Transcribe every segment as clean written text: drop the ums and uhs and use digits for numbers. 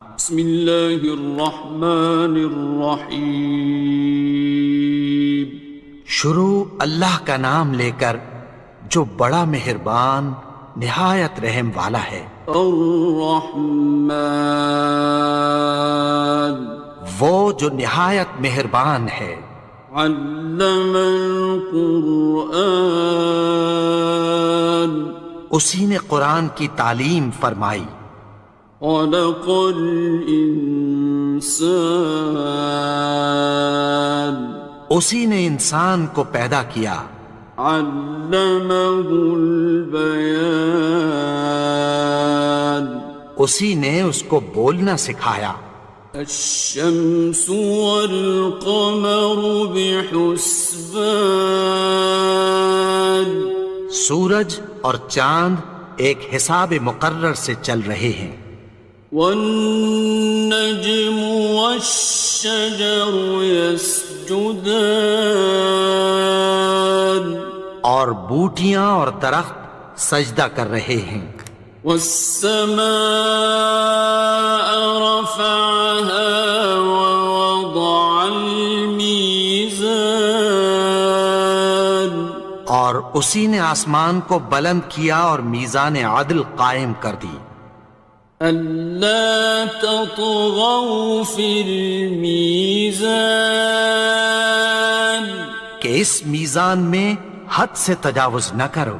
بسم اللہ الرحمن الرحیم۔ شروع اللہ کا نام لے کر جو بڑا مہربان نہایت رحم والا ہے۔ الرحمن، وہ جو نہایت مہربان ہے۔ علم القرآن، اسی نے قرآن کی تعلیم فرمائی۔ خلق الانسان، اسی نے انسان کو پیدا کیا۔ علمہ البیان، اسی نے اس کو بولنا سکھایا۔ الشمس والقمر بحسبان، سورج اور چاند ایک حساب مقرر سے چل رہے ہیں۔ والنجم والشجر يسجدان، اور بوٹیاں اور درخت سجدہ کر رہے ہیں۔ والسماء رفعها ووضع الميزان، اور اسی نے آسمان کو بلند کیا اور میزان عدل قائم کر دی۔ ألا تطغوا في الميزان، کہ اس میزان میں حد سے تجاوز نہ کرو۔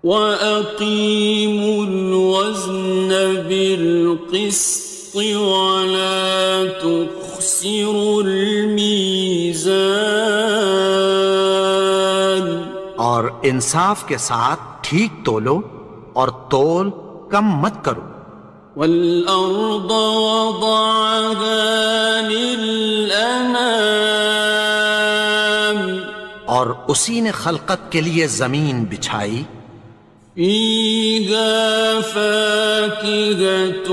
وَأَقِيمُوا الْوَزْنَ بِالْقِسْطِ وَلَا تُخْسِرُوا الْمِيزَانَ، اور انصاف کے ساتھ ٹھیک تولو اور تول کم مت کرو۔ وَالْأَرْضَ وَضَعَهَا لِلْأَنَامِ، اور اسی نے خلقت کے لیے زمین بچھائی۔ فِيهَا فَاكِهَةٌ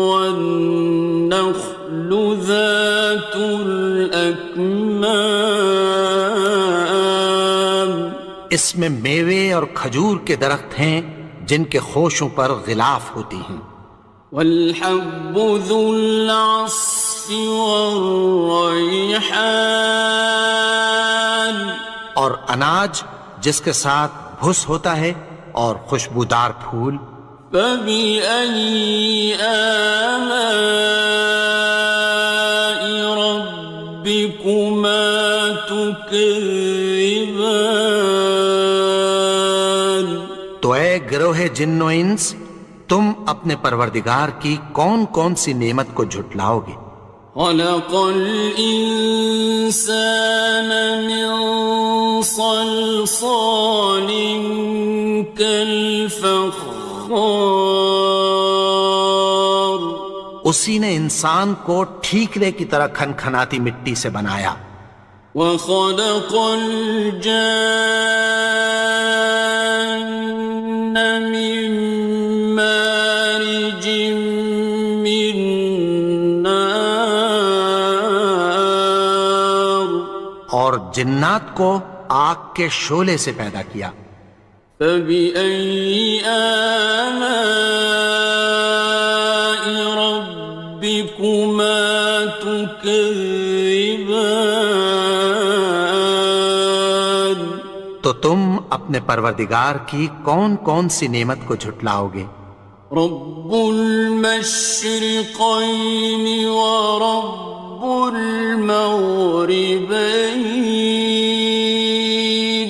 وَالنَّخْلُ ذَاتُ الْأَكْمَامِ، اس میں میوے اور کھجور کے درخت ہیں جن کے خوشوں پر غلاف ہوتی ہیں۔ وَالْحَبُّ ذُو الْعَصْفِ وَالرَّيْحَانِ، اور اناج جس کے ساتھ بھس ہوتا ہے اور خوشبودار پھول۔ فَبِأَيِّ آلَاءِ رَبِّكُمَا تُكَذِّبَانِ، تو اے گروہ جن و انس، تم اپنے پروردگار کی کون کون سی نعمت کو جھٹلاؤ گے؟ خَلَقَ الْإِنسَانَ مِنْ صَلْصَالٍ كَالْفَخَّارِ، اسی نے انسان کو ٹھیکرے کی طرح کھنکھناتی مٹی سے بنایا۔ وَخَلَقَ الْجَانَّ مِن مَّارِجٍ مِّن نَّارٍ، اور جنات کو آگ کے شعلے سے پیدا کیا۔ فَبِأَيِّ آلَاءِ رَبِّكُمَا تُكَذِّبَانِ، تو تم اپنے پروردگار کی کون کون سی نعمت کو جھٹلاؤ گے؟ رب المشرقين ورب المغربين،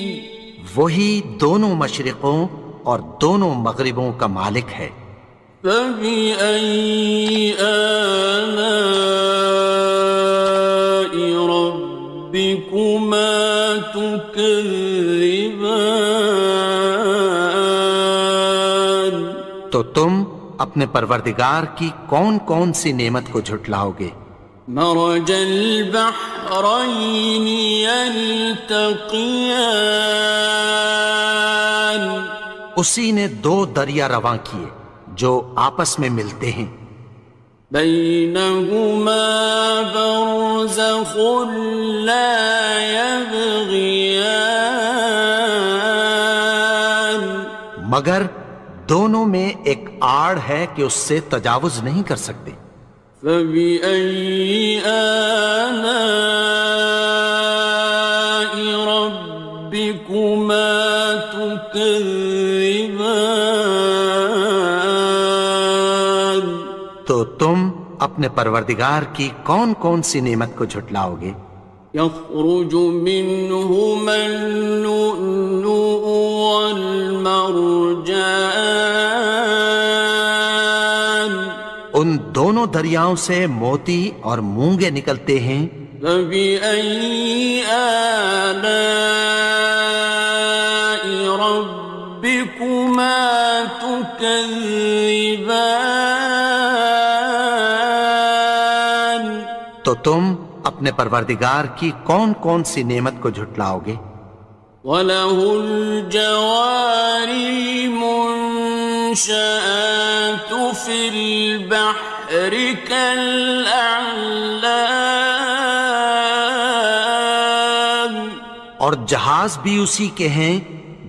وہی دونوں مشرقوں اور دونوں مغربوں کا مالک ہے۔ فَبِأَيِّ آلَاءِ رَبِّكُمَا تُكَذِّبَانِ، تو تم اپنے پروردگار کی کون کون سی نعمت کو جھٹلاؤ گے؟ مرج البحرين يلتقيان، اسی نے دو دریا رواں کیے جو آپس میں ملتے ہیں۔ بينهما برزخ لا يبغيان، مگر دونوں میں ایک آڑ ہے کہ اس سے تجاوز نہیں کر سکتے۔ فبأي آلاء ربكما تكذبان؟ تو تم اپنے پروردگار کی کون کون سی نعمت کو جھٹلاؤ گے؟ يخرج منهما اللؤلؤ والمرجان ان دونوں دریاؤں سے موتی اور مونگے نکلتے ہیں۔ فبأي آلاء ربكما تكذبان؟ تو تم اپنے پروردگار کی کون کون سی نعمت کو جھٹلاؤ گے؟ وَلَهُ الْجَوَارِ الْمُنشَآتُ فِي الْبَحْرِ كَالْأَعْلَامِ، اور جہاز بھی اسی کے ہیں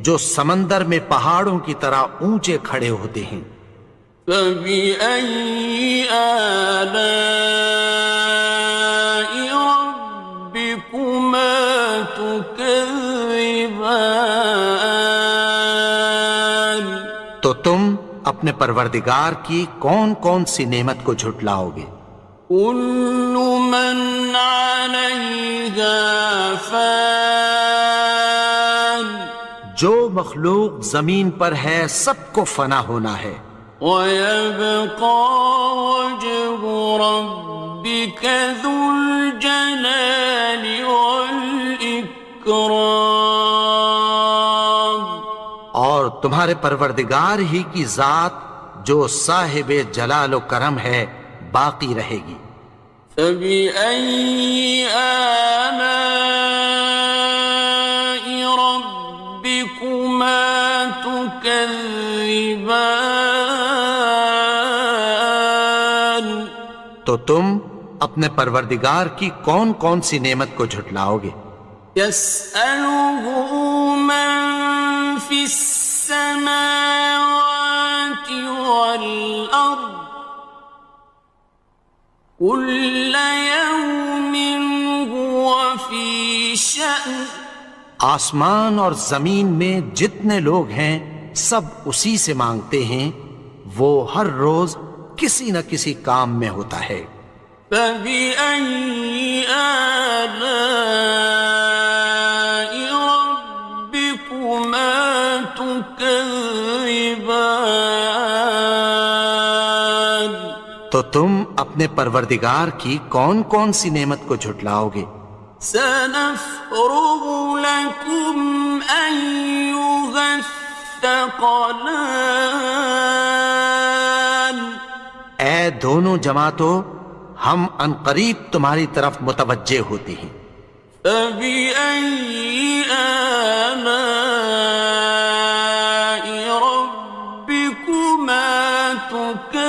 جو سمندر میں پہاڑوں کی طرح اونچے کھڑے ہوتے ہیں۔ فَبِأَيِّ آلَاءِ رَبِّكُمَا تُكَذِّبَانِ؟ تو تم اپنے پروردگار کی کون کون سی نعمت کو جھٹلاؤ گے؟ كُلُّ مَنْ عَلَيْهَا فَانٍ، جو مخلوق زمین پر ہے سب کو فنا ہونا ہے۔ وَيَبْقَى وَجْهُ رَبِّكَ ذُو الْجَلَالِ وَالْإِكْرَامِ، اور تمہارے پروردگار ہی کی ذات جو صاحب جلال و کرم ہے باقی رہے گی۔ فَبِأَيِّ آلَاءِ رَبِّكُمَا تُكَذِّبَانِ؟ تو تم اپنے پروردگار کی کون کون سی نعمت کو جھٹلاؤ گے؟ يَسْأَلُهُ مَن فِي السَّمَاوَاتِ وَالْأَرْضِ كُلَّ يَوْمٍ هُوَ فِي شَأْنٍ، آسمان اور زمین میں جتنے لوگ ہیں سب اسی سے مانگتے ہیں، وہ ہر روز کسی نہ کسی کام میں ہوتا ہے۔ فَبِأَيِّ آلَاءِ رَبِّكُمَا تُكَذِّبَانِ؟ تو تم اپنے پروردگار کی کون کون سی نعمت کو جھٹلاؤ گے؟ سَنَفْرُغُ لَكُمْ أَيُّهَ الثَّقَلَانِ، اے دونوں جماعتوں، ہم عنقریب تمہاری طرف متوجہ ہوتے ہیں۔ فَبِأَيِّ آلَاءِ رَبِّكُمَا تُكَذِّبَانِ؟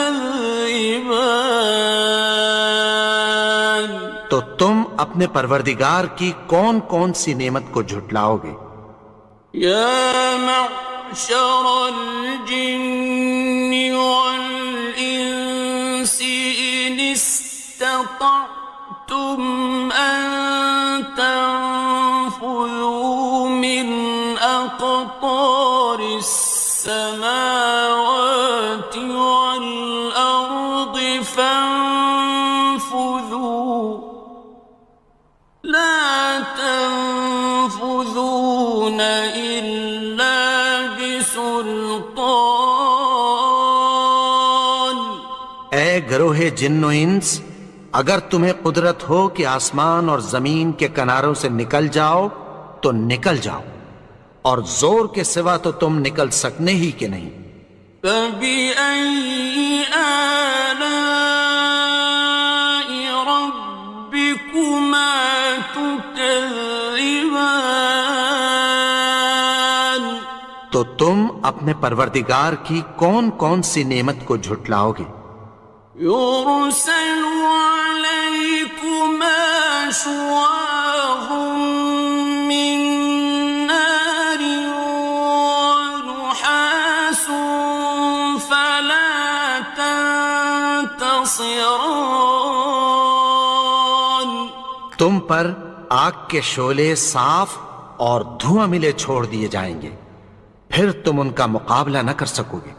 تو تم اپنے پروردگار کی کون کون سی نعمت کو جھٹلاؤ گے؟ يَا مَعْشَرَ الْجِنِّ وَالْإِنسِ إِنِ اسْتَطَعْتُمْ أَن تَنفُذُوا مِنْ أَقْطَارِ السَّمَاوَاتِ وَالْأَرْضِ فَانفُذُوا، لَا تَنفُذُونَ إِلَّا بِسُلْطَانٍ۔ اے گروہ جن و انس، اگر تمہیں قدرت ہو کہ آسمان اور زمین کے کناروں سے نکل جاؤ تو نکل جاؤ، اور زور کے سوا تو تم نکل سکنے ہی کے نہیں۔ فَبِأَيِّ آلَاءِ رَبِّكُمَا تُكَذِّبَانِ؟ تو تم اپنے پروردگار کی کون کون سی نعمت کو جھٹلاؤ گے؟ يُرْسَلُ عَلَيْكُمَا شُوَاظٌ مِّن نَّارٍ وَنُحَاسٌ خصران. تم پر آگ کے شعلے صاف اور دھواں ملے چھوڑ دیے جائیں گے، پھر تم ان کا مقابلہ نہ کر سکو گے۔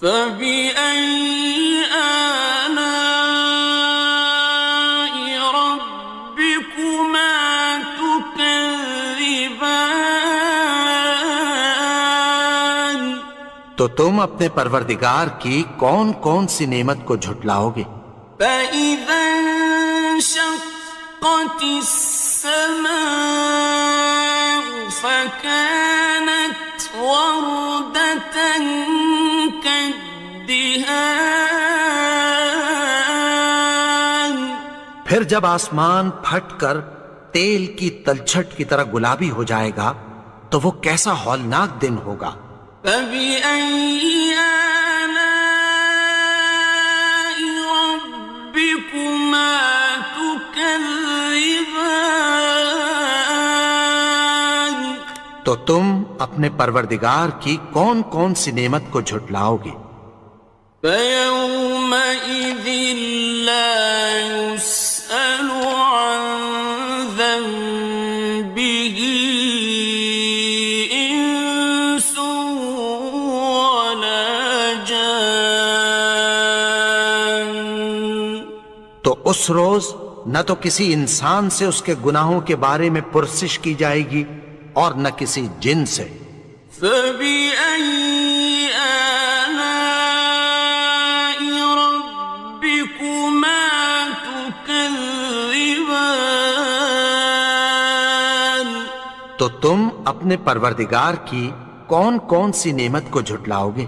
فبأي آلاء ربكما تكذبان. تو تم اپنے پروردگار کی کون کون سی نعمت کو جھٹلاؤ گے؟ فإذا انشقت السماء فكانت وردة كالدهان. پھر جب آسمان پھٹ کر تیل کی تلچھٹ کی طرح گلابی ہو جائے گا تو وہ کیسا ہولناک دن ہوگا۔ فبأي آلاء ربكما تكذبان. تو تم اپنے پروردگار کی کون کون سی نعمت کو جھٹلاؤ گے؟ فيومئذ لا يسأل عن ذنبه إنس ولا جان. تو اس روز نہ تو کسی انسان سے اس کے گناہوں کے بارے میں پرسش کی جائے گی اور نہ کسی جن سے۔ فبأي آلاء ربكما تكذبان. تو تم اپنے پروردگار کی کون کون سی نعمت کو جھٹلاؤ گے؟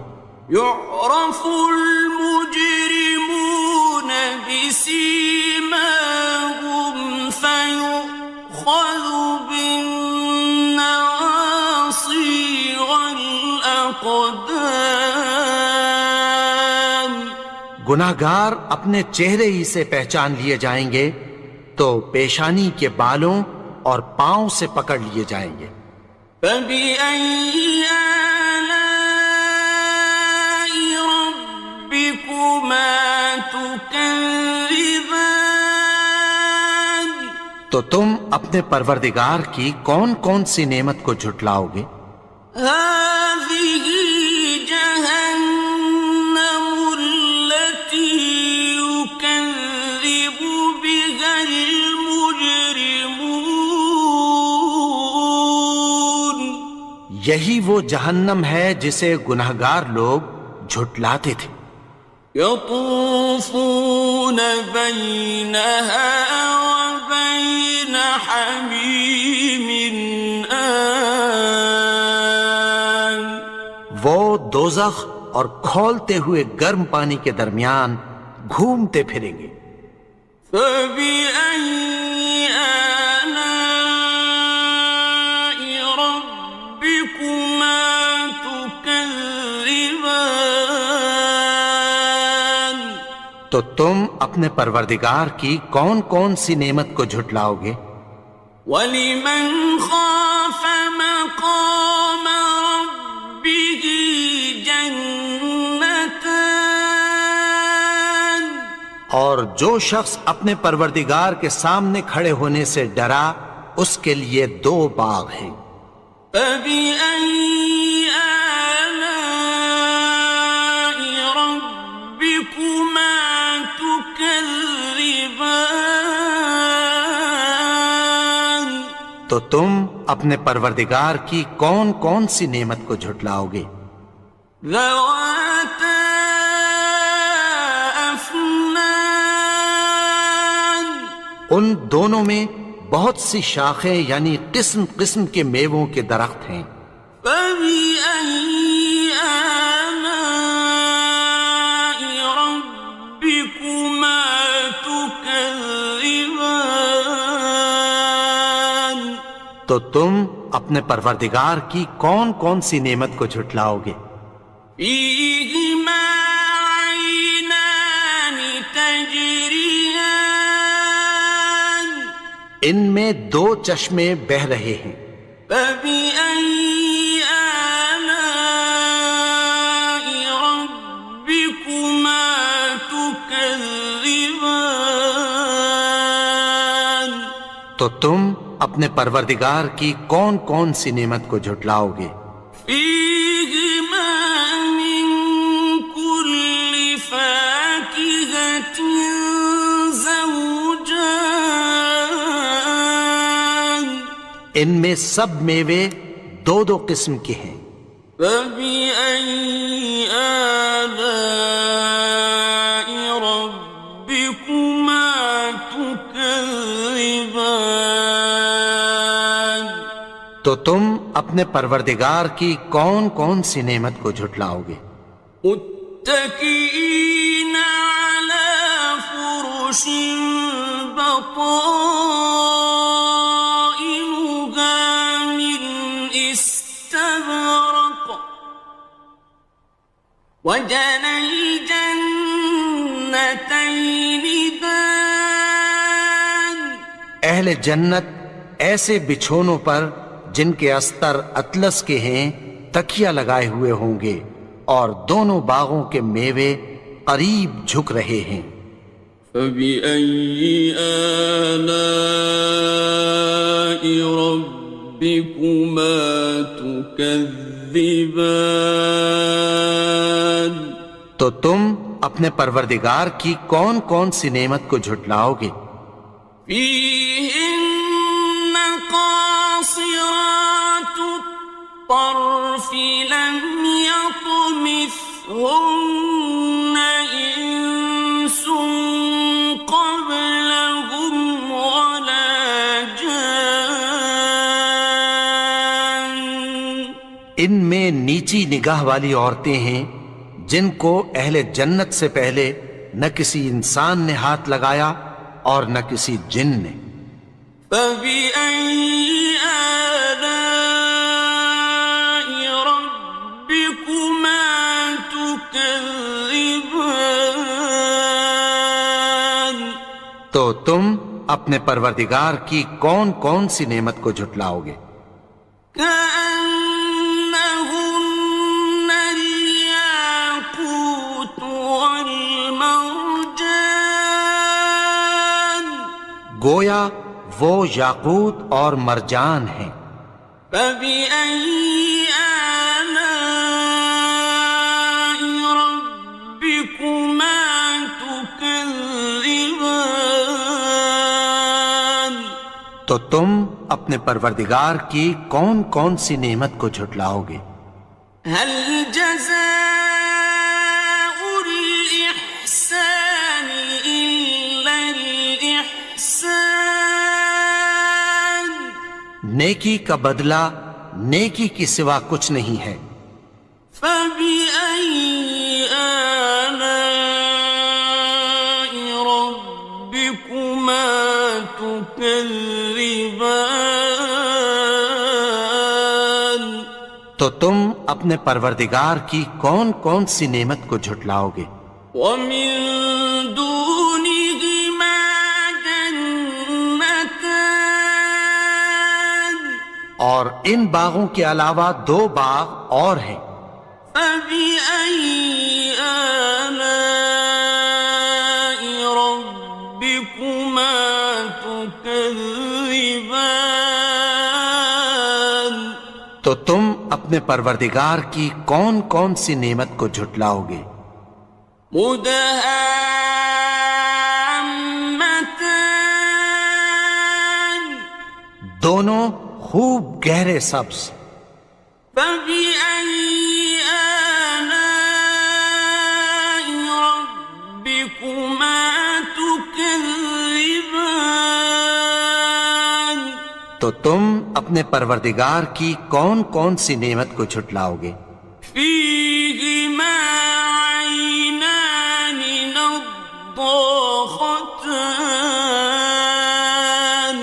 يعرف المجرمون بسيماهم فيؤخذ بالنواصي والأقدام. گناہگار اپنے چہرے ہی سے پہچان لیے جائیں گے تو پیشانی کے بالوں اور پاؤں سے پکڑ لیے جائیں گے۔ فبأي آلاء ربكما تكذبان. تو تم اپنے پروردگار کی کون کون سی نعمت کو جھٹلاؤ گے؟ هذه جهنم التي يكذب بها المجرمون. یہی وہ جہنم ہے جسے گناہگار لوگ جھٹلاتے تھے۔ يطوفون بينها وبين حميم آن. وہ دوزخ اور کھولتے ہوئے گرم پانی کے درمیان گھومتے پھریں گے۔ فبأي آلاء ربكما تكذبان. تو تم اپنے پروردگار کی کون کون سی نعمت کو جھٹلاؤ گے؟ وَلِمَنْ خَافَ مَقَامَ رَبِّهِ جَنَّتَانِ. اور جو شخص اپنے پروردگار کے سامنے کھڑے ہونے سے ڈرا اس کے لیے دو باغ ہیں۔ فَبِأَيِّ آلَاءِ رَبِّكُمَا تُكَذِّبَانِ. تو تم اپنے پروردگار کی کون کون سی نعمت کو جھٹلاؤ گے؟ ذَوَاتَا أَفْنَانٍ. ان دونوں میں بہت سی شاخیں یعنی قسم قسم کے میووں کے درخت ہیں۔ فَبِأَيِّ آلَاءِ رَبِّكُمَا تُكَذِّبَانِ. تو تم اپنے پروردگار کی کون کون سی نعمت کو جھٹلاؤ گے؟ فِيهِمَا عَيْنَانِ تَجْرِيَانِ. ان میں دو چشمے بہہ رہے ہیں۔ فَبِأَيِّ آلَاءِ رَبِّكُمَا تُكَذِّبَانِ. تو تم اپنے پروردگار کی کون کون سی نعمت کو جھٹلاؤ گے؟ فیہما من کل فاکہۃ زوجان، ان میں سب میوے دو دو قسم کے ہیں۔ فبأي آلاء ربكما تكذبان، تو تم اپنے پروردگار کی کون کون سی نعمت کو جھٹلاؤ گے؟ متكئين على فرش بطائنها من استبرق، وجنى الجنتين دان، اہل جنت ایسے بچھونوں پر جن کے استر اطلس کے ہیں تکیہ لگائے ہوئے ہوں گے، اور دونوں باغوں کے میوے قریب جھک رہے ہیں۔ فبأي آلاء ربكما تكذبان، تو تم اپنے پروردگار کی کون کون سی نعمت کو جھٹلاؤ گے؟ فيهن قاصرات الطرف لم يطمثهن إنس قبلهم ولا جان، ان میں نیچی نگاہ والی عورتیں ہیں جن کو اہل جنت سے پہلے نہ کسی انسان نے ہاتھ لگایا اور نہ کسی جن نے۔ فبأي آلاء ربكما تكذبان، تو تم اپنے پروردگار کی کون کون سی نعمت کو جھٹلاؤ گے؟ كأنهن الياقوت والمرجان، گویا وہ یاقوت اور مرجان ہیں۔ فبأي آلاء ربكما تكذبان، تو تم اپنے پروردگار کی کون کون سی نعمت کو جھٹلاؤ گے؟ هل جزاء الإحسان إلا الإحسان، نیکی کا بدلہ نیکی کی سوا کچھ نہیں ہے۔ فبأي آلاء ربكما تكذبان، تو تم اپنے پروردگار کی کون کون سی نعمت کو جھٹلاؤ گے؟ ومن دونهما جنتان، اور ان باغوں کے علاوہ دو باغ اور ہیں۔ فبأي آلاء ربكما تكذبان، تو تم اپنے پروردگار کی کون کون سی نعمت کو جھٹلاؤ گے؟ مدهامتان، دونوں خوب گہرے سبز۔ فبأي آلاء ربكما تكذبان، تو تم اپنے پروردگار کی کون کون سی نعمت کو جھٹلاؤ گے؟ فيهما عينان نضاختان،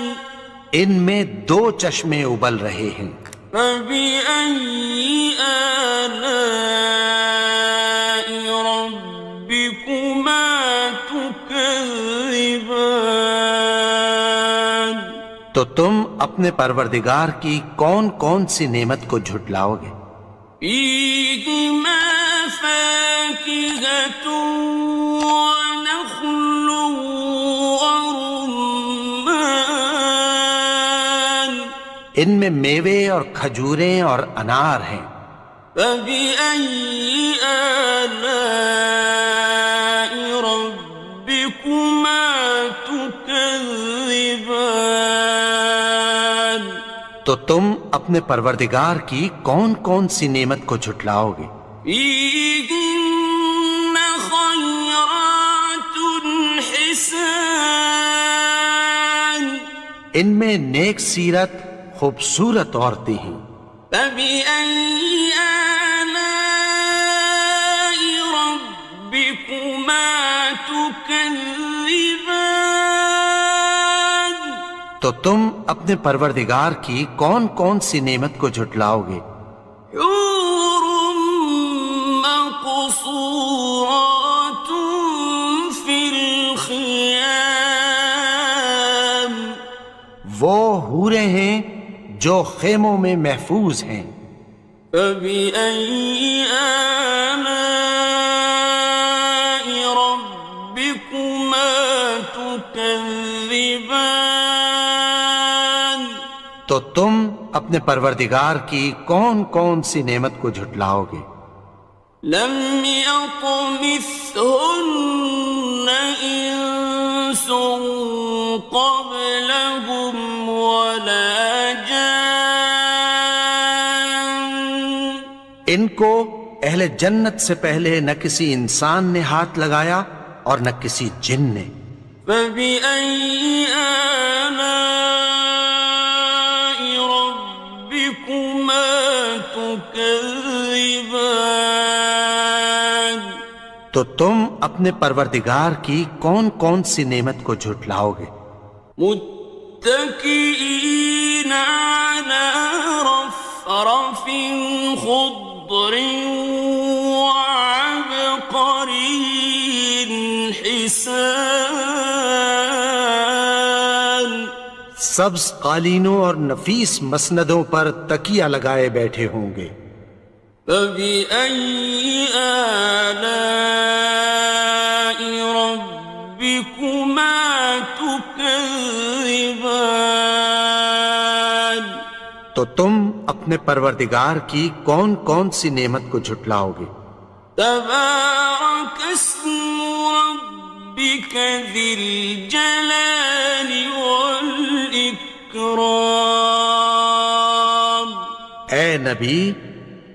ان میں دو چشمے ابل رہے ہیں۔ فبأي آلاء ربكما تكذبان، تو تم اپنے پروردگار کی کون کون سی نعمت کو جھٹلاؤ گے؟ فيهما فاكهة ونخل ورمان، ان میں میوے اور کھجوریں اور انار ہیں۔ فبأي آلاء ربكما تكذبان؟ تو تم اپنے پروردگار کی کون کون سی نعمت کو جھٹلاؤ گے؟ فيهن خيرات حسان، ان میں نیک سیرت خوبصورت عورتیں ہیں۔ فبأي آلاء ربكما تكذبان؟ تو تم اپنے پروردگار کی کون کون سی نعمت کو جھٹلاؤ گے؟ حور مقصورات في الخيام، وہ حوریں ہیں جو خیموں میں محفوظ ہیں۔ فبأي آلاء ربكما تكذبان؟ تو تم اپنے پروردگار کی کون کون سی نعمت کو جھٹلاؤ گے؟ لم يطمثهن إنس قبلهم ولا جان، ان کو اہل جنت سے پہلے نہ کسی انسان نے ہاتھ لگایا اور نہ کسی جن نے۔ فبأي آلاء ربكما تكذبان؟ تو تم اپنے پروردگار کی کون کون سی نعمت کو جھٹلاؤ گے؟ متكئين على رفرف خضر وعبقري حسان، سبز قالینوں اور نفیس مسندوں پر تکیہ لگائے بیٹھے ہوں گے۔ فبأي آلاء ربكما تكذبان؟ تو تم اپنے پروردگار کی کون کون سی نعمت کو جھٹلاؤ گے؟ تبارك اسم ربك ذي الجلال والإكرام۔ اے نبی،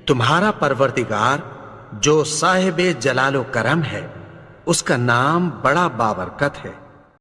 تمہارا پروردگار جو صاحب جلال و کرم ہے، اس کا نام بڑا بابرکت ہے۔